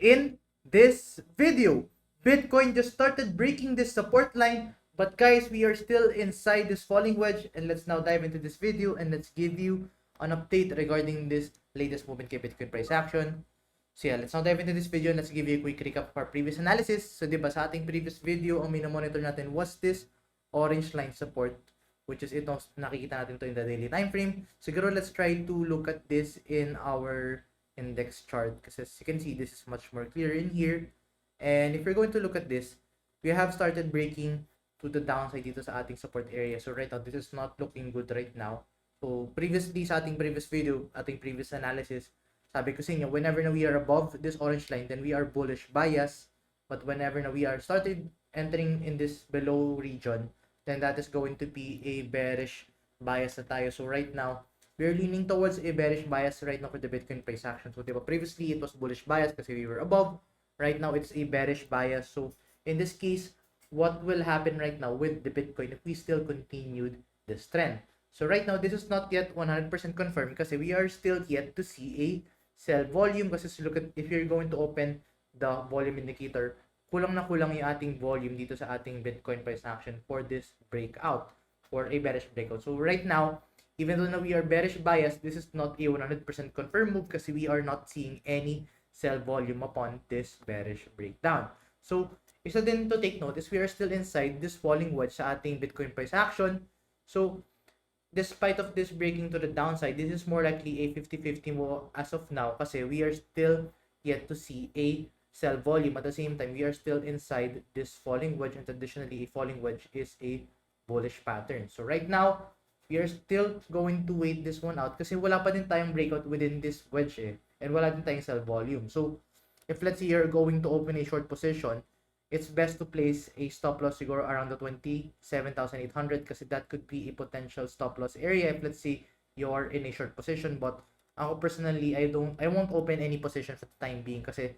in this video. Bitcoin just started breaking this support line, but guys, we are still inside this falling wedge, and let's now dive into this video and let's give you an update regarding this latest movement kay Bitcoin price action. So yeah, let's now dive into this video and let's give you a quick recap of our previous analysis. So diba sa ating previous video, ang minomonitor natin was this orange line support, which is itong nakikita natin to in the daily time frame. Siguro let's try to look at this in our index chart, because as you can see, this is much more clear in here. And if you're going to look at this, we have started breaking to the downside dito sa ating support area. So right now, this is not looking good right now. So previously sa ating previous video, ating previous analysis, sabi ko sa inyo, whenever na we are above this orange line, then we are bullish bias. But whenever na we are started entering in this below region, then that is going to be a bearish bias na tayo. So right now, we're leaning towards a bearish bias right now for the Bitcoin price action. So diba, previously it was bullish bias kasi we were above. Right now, it's a bearish bias. So in this case, what will happen right now with the Bitcoin if we still continued this trend? So right now, this is not yet 100% confirmed kasi we are still yet to see a sell volume. Kasi look at, if you're going to open the volume indicator, kulang na kulang yung ating volume dito sa ating Bitcoin price action for this breakout, for a bearish breakout. So right now, even though we are bearish bias, this is not a 100% confirmed move kasi we are not seeing any sell volume upon this bearish breakdown. So, isa din to take note is we are still inside this falling wedge sa ating Bitcoin price action. So, despite of this breaking to the downside, this is more likely a 50-50 mo as of now kasi we are still yet to see a sell volume. At the same time, we are still inside this falling wedge, and traditionally, a falling wedge is a bullish pattern. So, right now, we are still going to wait this one out kasi wala pa din tayong breakout within this wedge and wala din tayong sell volume. So, if let's say you're going to open a short position, it's best to place a stop loss siguro around the 27,800 kasi that could be a potential stop loss area if let's say you're in a short position. But ako personally, I won't open any position for the time being kasi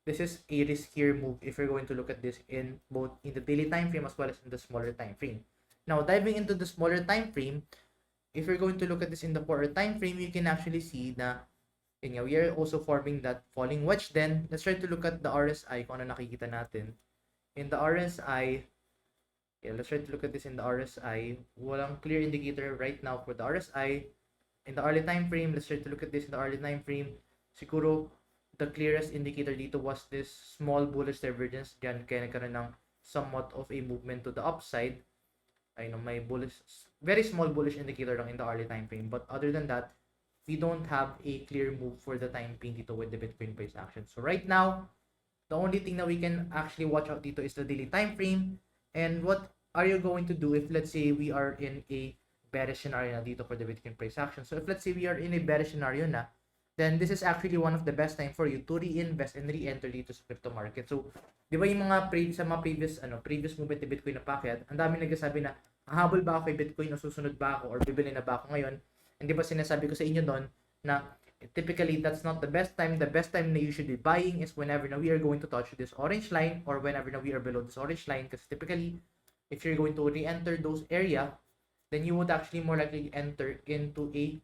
this is a riskier move if you're going to look at this in both in the daily time frame as well as in the smaller time frame. Now, diving into the smaller time frame, if you're going to look at this in the quarter time frame, you can actually see na we are also forming that falling wedge. Then let's try to look at the RSI kung ano nakikita natin. In the RSI, let's try to look at this in the RSI. Walang clear indicator right now for the RSI. In the early time frame, let's try to look at this in the early time frame. Siguro, the clearest indicator dito was this small bullish divergence. Diyan kaya nagkaroon ng somewhat of a movement to the upside. I know may bullish, very small bullish indicator lang in the early time frame. But other than that, we don't have a clear move for the time being dito with the Bitcoin price action. So right now, the only thing that we can actually watch out dito is the daily time frame. And what are you going to do if let's say we are in a bearish scenario na dito for the Bitcoin price action? So if let's say we are in a bearish scenario na, then this is actually one of the best time for you to reinvest and re-enter dito sa crypto market. So, di ba yung mga sa mga previous movement ni Bitcoin na packet, ang dami nagsasabi na, hahabol ba ako kay Bitcoin o susunod ba ako or bibili na ba ako ngayon? Hindi ba sinasabi ko sa inyo doon na typically that's not the best time. The best time na you should be buying is whenever na we are going to touch this orange line or whenever na we are below this orange line, because typically if you're going to re-enter those area, then you would actually more likely enter into a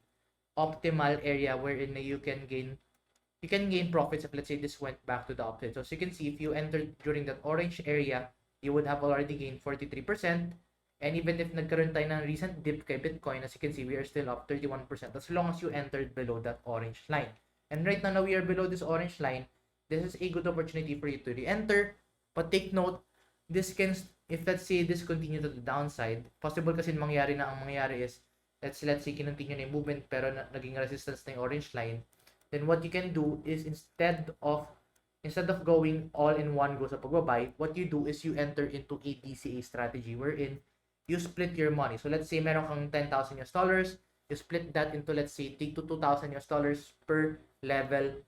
optimal area wherein you can gain profits if let's say this went back to the upside. So as you can see, if you entered during that orange area, you would have already gained 43%. And even if nagkaroon tayo ng recent dip kay Bitcoin, as you can see, we are still up 31% as long as you entered below that orange line. And right now we are below this orange line. This is a good opportunity for you to re-enter. But take note, this can, if let's say this continue to the downside, possible kasi ang mangyari is, let's say kinontinue na yung movement pero naging resistance na yung orange line, then what you can do is instead of going all in one go sa pagbabay, what you do is you enter into a DCA strategy wherein you split your money. So let's say meron kang $10,000, you split that into, let's say, take to $2,000 per level.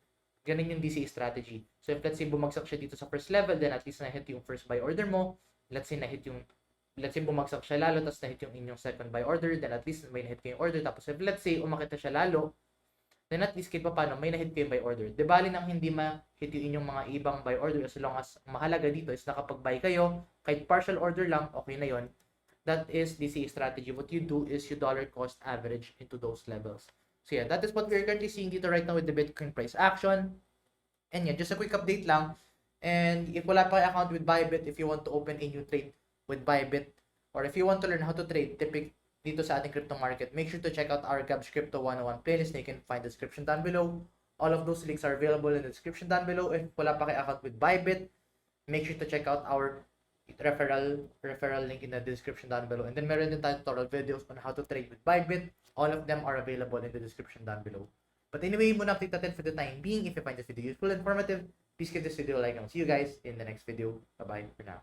Ganun yung DCA strategy. So if let's say bumagsak siya dito sa first level, then at least na-hit yung first buy order mo. Let's say bumagsak siya lalo, tapos na-hit yung inyong second buy order, then at least may na-hit kayo yung order. Tapos if let's say umakit na siya lalo, then at least kahit pa paano, may na-hit kayo yung buy order. Di bali nang hindi ma-hit yung inyong mga ibang buy order as long as mahalaga dito is nakapag-buy kayo, kahit partial order lang, okay na yon. That is DCA strategy. What you do is you dollar cost average into those levels. So yeah, that is what we're currently seeing dito right now with the Bitcoin price action. And yeah, just a quick update lang. And if wala pa kayo account with BYBIT, if you want to open a new trade with BYBIT, or if you want to learn how to trade typic dito sa ating crypto market, make sure to check out our Gab's Crypto 101 playlist na you can find the description down below. All of those links are available in the description down below. If wala pa kayo account with BYBIT, make sure to check out our referral link in the description down below. And then meron din tayong tutorial videos on how to trade with BYBIT. All of them are available in the description down below. But anyway, muna update natin for the time being. If you find this video useful and informative, please give this video a like and I'll see you guys in the next video. Bye-bye for now.